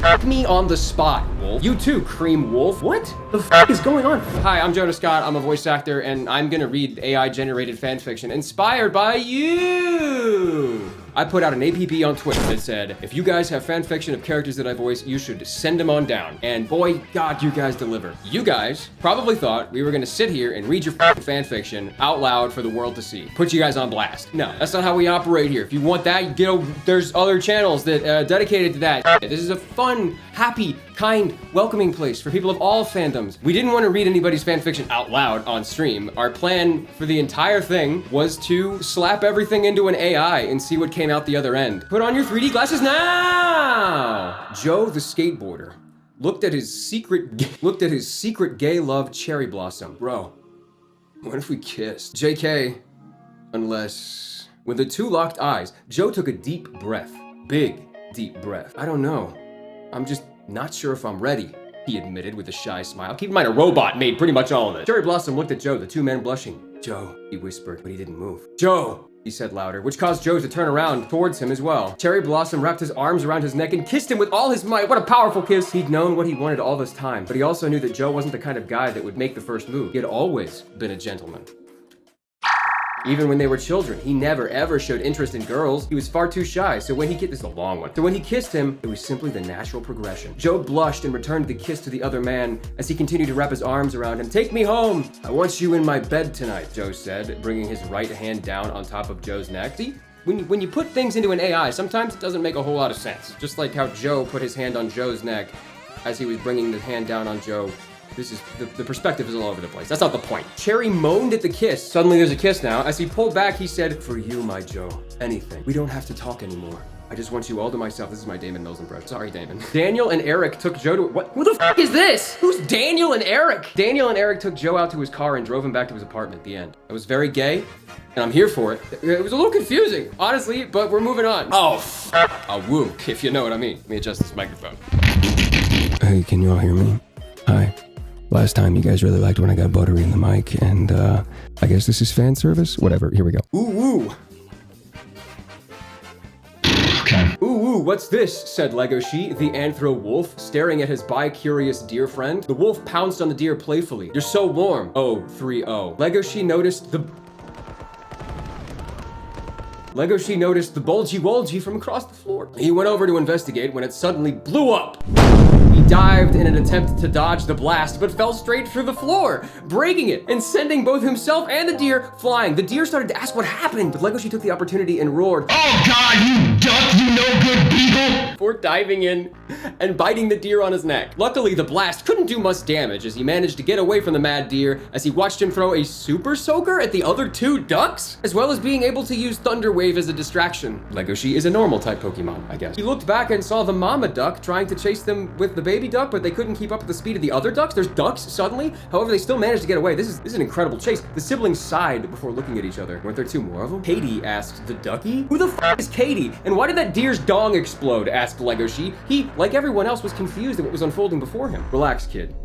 f me on the spot, Wolf. You too, Cream Wolf. What the f is going on? Hi, I'm Jonah Scott. I'm a voice actor, and I'm gonna read AI-generated fanfiction inspired by you. I put out an APB on Twitter that said, if you guys have fan fiction of characters that I voice, you should send them on down. And boy, God, you guys deliver. You guys probably thought we were gonna sit here and read your fan fiction out loud for the world to see. Put you guys on blast. No, that's not how we operate here. If you want that, you know, there's other channels that dedicated to that. This is a fun, happy, kind, welcoming place for people of all fandoms. We didn't want to read anybody's fan fiction out loud on stream. Our plan for the entire thing was to slap everything into an AI and see what came out the other end. Put on your 3D glasses now! Joe the skateboarder looked at his secret gay love cherry blossom. Bro, what if we kissed? JK, unless... With the two locked eyes, Joe took a deep breath. Big, deep breath. I don't know. I'm just not sure if I'm ready, he admitted with a shy smile. Keep in mind, a robot made pretty much all of it. Cherry Blossom looked at Joe, the two men blushing. Joe, he whispered, but he didn't move. Joe, he said louder, which caused Joe to turn around towards him as well. Cherry Blossom wrapped his arms around his neck and kissed him with all his might. What a powerful kiss. He'd known what he wanted all this time, but he also knew that Joe wasn't the kind of guy that would make the first move. He had always been a gentleman. Even when they were children, he never ever showed interest in girls. He was far too shy, so when he kissed, this is a long one. So when he kissed him, it was simply the natural progression. Joe blushed and returned the kiss to the other man as he continued to wrap his arms around him. Take me home. I want you in my bed tonight, Joe said, bringing his right hand down on top of Joe's neck. See, when you put things into an AI, sometimes it doesn't make a whole lot of sense. Just like how Joe put his hand on Joe's neck as he was bringing the hand down on Joe. This is, the perspective is all over the place. That's not the point. Cherry moaned at the kiss. Suddenly there's a kiss now. As he pulled back, he said, for you, my Joe, anything. We don't have to talk anymore. I just want you all to myself. This is my Damon Mills impression. Sorry, Damon. Daniel and Eric took Joe to, what? Who the f is this? Who's Daniel and Eric? Daniel and Eric took Joe out to his car and drove him back to his apartment at the end. It was very gay, and I'm here for it. It was a little confusing, honestly, but we're moving on. Oh, a woo, if you know what I mean. Let me adjust this microphone. Hey, can you all hear me? Hi. Last time you guys really liked when I got buttery in the mic, and I guess this is fan service? Whatever, here we go. Ooh, ooh. Okay. Ooh, what's this? Said Legoshi, the anthro wolf, staring at his bi-curious deer friend. The wolf pounced on the deer playfully. You're so warm. Oh, 3-0. Legoshi noticed the bulgy-wolgy from across the floor. He went over to investigate when it suddenly blew up. He dived in an attempt to dodge the blast, but fell straight through the floor, breaking it and sending both himself and the deer flying. The deer started to ask what happened, but Legoshi took the opportunity and roared, Oh God, you duck, you no good beagle! Before diving in and biting the deer on his neck. Luckily, the blast couldn't do much damage as he managed to get away from the mad deer as he watched him throw a super soaker at the other two ducks, as well as being able to use Thunder Wave as a distraction. Legoshi is a normal type Pokemon, I guess. He looked back and saw the mama duck trying to chase them with the baby duck, but they couldn't keep up with the speed of the other ducks. There's ducks suddenly. However, they still managed to get away. This is an incredible chase. The siblings sighed before looking at each other. Weren't there two more of them? Katie asked the ducky. Who the f is Katie? And why did that deer's dong explode? Asked Legoshi. He, like everyone else, was confused at what was unfolding before him. Relax, kid.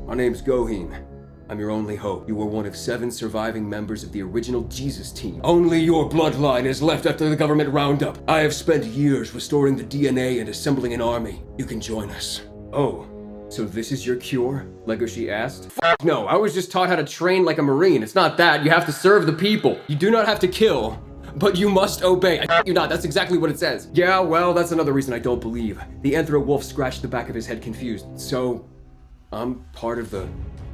My name's Goheen. I'm your only hope. You were one of 7 surviving members of the original Jesus team. Only your bloodline is left after the government roundup. I have spent years restoring the DNA and assembling an army. You can join us. Oh, so this is your cure? Legoshi asked. No, I was just taught how to train like a Marine. It's not that. You have to serve the people. You do not have to kill, but you must obey. I you not. That's exactly what it says. Yeah, well, that's another reason I don't believe. The anthro wolf scratched the back of his head confused. So, I'm part of the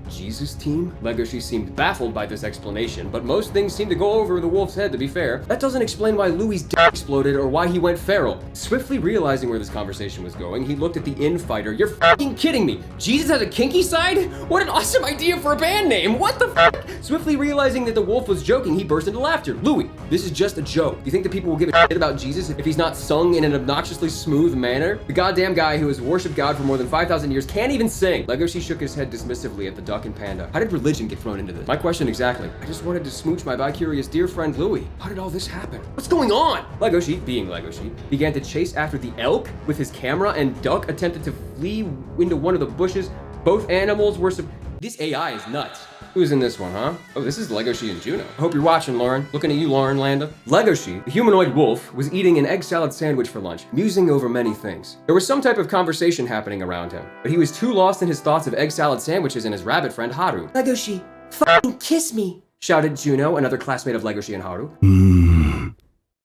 Jesus team? Legoshi seemed baffled by this explanation, but most things seemed to go over the wolf's head, to be fair. That doesn't explain why Louis' dick exploded or why he went feral. Swiftly realizing where this conversation was going, he looked at the infighter. You're f***ing kidding me! Jesus has a kinky side? What an awesome idea for a band name! What the f***? Swiftly realizing that the wolf was joking, he burst into laughter. Louis, this is just a joke. Do you think the people will give a shit about Jesus if he's not sung in an obnoxiously smooth manner? The goddamn guy who has worshipped God for more than 5,000 years can't even sing. Legoshi shook his head dismissively at the duck and panda. How did religion get thrown into this? My question exactly. I just wanted to smooch my bi-curious dear friend Louis. How did all this happen? What's going on? Legoshi, being Legoshi, began to chase after the elk with his camera, and Duck attempted to flee into one of the bushes. Both animals were This AI is nuts. Who's in this one, huh? Oh, this is Legoshi and Juno. I hope you're watching, Lauren. Looking at you, Lauren Landa. Legoshi, the humanoid wolf, was eating an egg salad sandwich for lunch, musing over many things. There was some type of conversation happening around him, but he was too lost in his thoughts of egg salad sandwiches and his rabbit friend Haru. Legoshi, fucking kiss me, shouted Juno, another classmate of Legoshi and Haru.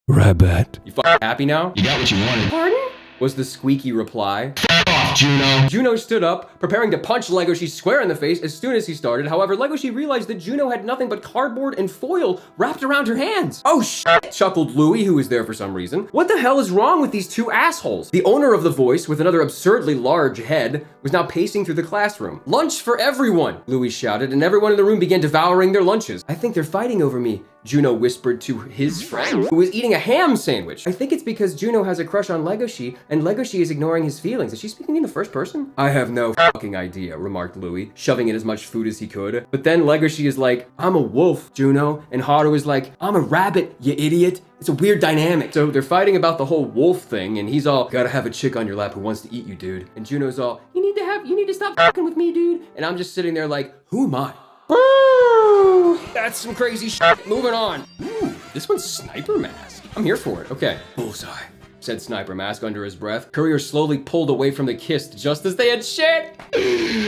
Rabbit. You fucking happy now? You got what you wanted. Pardon? Was the squeaky reply. Off, Juno. Juno stood up, preparing to punch Legoshi square in the face as soon as he started. However, Legoshi realized that Juno had nothing but cardboard and foil wrapped around her hands. Oh shit, chuckled Louie, who was there for some reason. What the hell is wrong with these two assholes? The owner of the voice, with another absurdly large head, was now pacing through the classroom. Lunch for everyone, Louie shouted, and everyone in the room began devouring their lunches. I think they're fighting over me, Juno whispered to his friend, who was eating a ham sandwich. I think it's because Juno has a crush on Legoshi, and Legoshi is ignoring his feelings. Is she speaking in the first person? I have no fucking idea, remarked Louie, shoving in as much food as he could. But then Legoshi is like, I'm a wolf, Juno, and Haru is like, I'm a rabbit, you idiot. It's a weird dynamic. So they're fighting about the whole wolf thing, and he's all, gotta have a chick on your lap who wants to eat you, dude. And Juno's all, you need to stop fucking with me, dude. And I'm just sitting there like, who am I? Boo! That's some crazy shit. Moving on. Ooh, this one's Sniper Mask. I'm here for it. Okay. Bullseye, said Sniper Mask under his breath. Courier slowly pulled away from the kiss just as they had shit.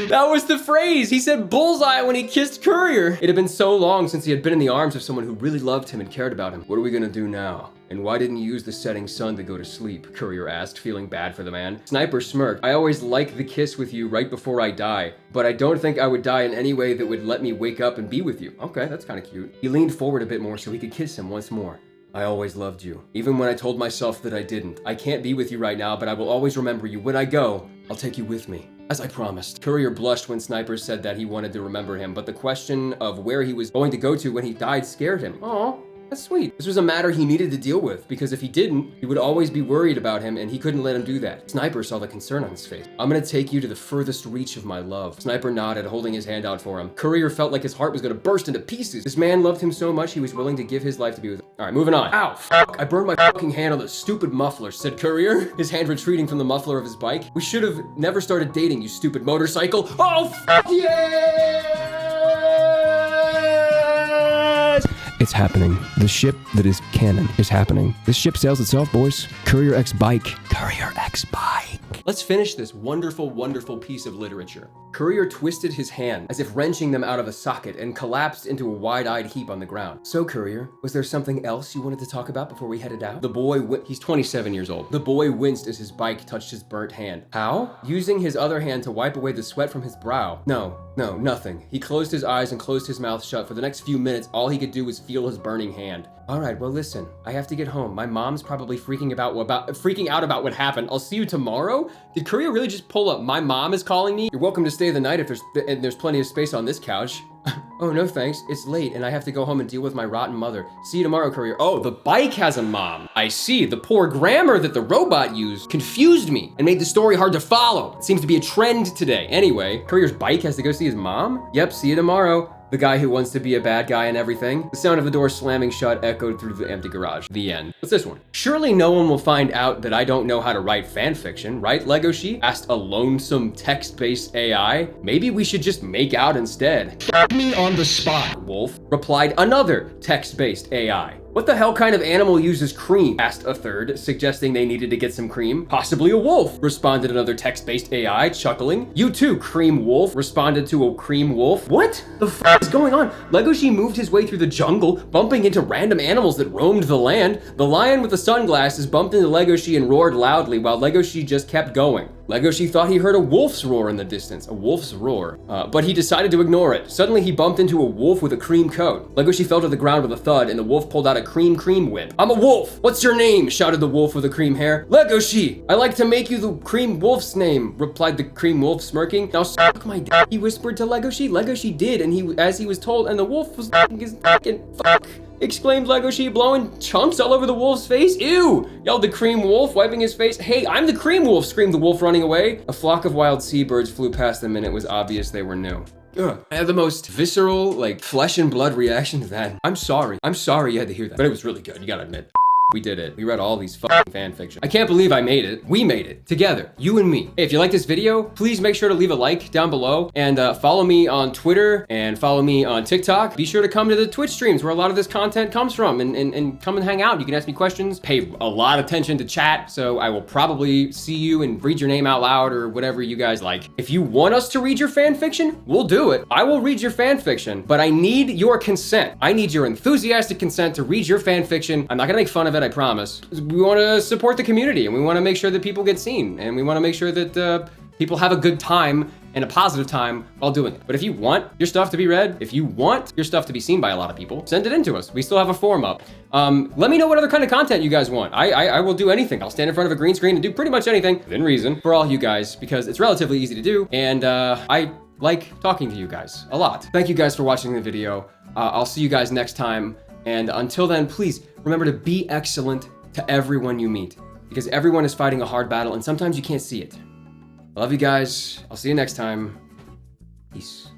That was the phrase. He said bullseye when he kissed Courier. It had been so long since he had been in the arms of someone who really loved him and cared about him. What are we gonna do now? And why didn't you use the setting sun to go to sleep? Courier asked, feeling bad for the man. Sniper smirked. I always like the kiss with you right before I die, but I don't think I would die in any way that would let me wake up and be with you. Okay, that's kind of cute. He leaned forward a bit more so he could kiss him once more. I always loved you, even when I told myself that I didn't. I can't be with you right now, but I will always remember you. When I go, I'll take you with me, as I promised. Courier blushed when Sniper said that he wanted to remember him, but the question of where he was going to go to when he died scared him. Aw. That's sweet. This was a matter he needed to deal with, because if he didn't, he would always be worried about him, and he couldn't let him do that. Sniper saw the concern on his face. I'm gonna take you to the furthest reach of my love. Sniper nodded, holding his hand out for him. Courier felt like his heart was gonna burst into pieces. This man loved him so much, he was willing to give his life to be with him. All right, moving on. Ow, fuck, I burned my fucking hand on the stupid muffler, said Courier, his hand retreating from the muffler of his bike. We should have never started dating, you stupid motorcycle. Oh, fuck yeah! It's happening. The ship that is canon is happening. This ship sails itself, boys. Courier X bike. Courier X bike. Let's finish this wonderful, wonderful piece of literature. Courier twisted his hand as if wrenching them out of a socket and collapsed into a wide-eyed heap on the ground. So, Courier, was there something else you wanted to talk about before we headed out? The boy, he's 27 years old. The boy winced as his bike touched his burnt hand. How? Using his other hand to wipe away the sweat from his brow. No, nothing. He closed his eyes and closed his mouth shut. For the next few minutes, all he could do was feel his burning hand. All right, well, listen, I have to get home. My mom's probably freaking out about what happened. I'll see you tomorrow. Did Courier really just pull up? My mom is calling me. You're welcome to stay the night if there's plenty of space on this couch. Oh, no thanks. It's late and I have to go home and deal with my rotten mother. See you tomorrow, Courier. Oh, the bike has a mom. I see. The poor grammar that the robot used confused me and made the story hard to follow. It seems to be a trend today. Anyway, Courier's bike has to go see his mom? Yep, see you tomorrow. The guy who wants to be a bad guy and everything. The sound of the door slamming shut echoed through the empty garage. The end. What's this one? Surely no one will find out that I don't know how to write fan fiction, right, Legoshi? Asked a lonesome text-based AI. Maybe we should just make out instead. Me on the spot. Wolf, replied another text-based AI. What the hell kind of animal uses cream? Asked a third, suggesting they needed to get some cream. Possibly a wolf, responded another text-based AI, chuckling. You too, cream wolf, responded to a cream wolf. What the f is going on? Legoshi moved his way through the jungle, bumping into random animals that roamed the land. The lion with the sunglasses bumped into Legoshi and roared loudly while Legoshi just kept going. Legoshi thought he heard a wolf's roar in the distance, but he decided to ignore it. Suddenly he bumped into a wolf with a cream coat. Legoshi fell to the ground with a thud and the wolf pulled out a cream whip. I'm a wolf! What's your name? Shouted the wolf with the cream hair. Legoshi! I like to make you the cream wolf's name, replied the cream wolf smirking. Now suck my dick, he whispered to Legoshi. Legoshi did, and as he was told, and the wolf was his fucking fuck. Exclaimed Legoshi, blowing chunks all over the wolf's face. Ew! Yelled the cream wolf, wiping his face. Hey, I'm the cream wolf, screamed the wolf, running away. A flock of wild seabirds flew past them and it was obvious they were new. Ugh. I had the most visceral, flesh and blood reaction to that. I'm sorry you had to hear that, but it was really good, you gotta admit. we did it. We read all these fucking fan fiction. I can't believe I made it. We made it together, you and me. Hey, if you like this video, please make sure to leave a like down below and follow me on Twitter and follow me on TikTok. Be sure to come to the Twitch streams where a lot of this content comes from and come and hang out. You can ask me questions, pay a lot of attention to chat, so I will probably see you and read your name out loud or whatever you guys like. If you want us to read your fan fiction, we'll do it. I will read your fan fiction, but I need your consent. I need your enthusiastic consent to read your fan fiction. I'm not gonna make fun of it, I promise. We wanna support the community and we wanna make sure that people get seen and we wanna make sure that people have a good time and a positive time while doing it. But if you want your stuff to be read, if you want your stuff to be seen by a lot of people, send it in to us. We still have a form up. Let me know what other kind of content you guys want. I will do anything. I'll stand in front of a green screen and do pretty much anything within reason for all you guys because it's relatively easy to do and I like talking to you guys a lot. Thank you guys for watching the video. I'll see you guys next time. And until then, please remember to be excellent to everyone you meet because everyone is fighting a hard battle and sometimes you can't see it. I love you guys. I'll see you next time. Peace.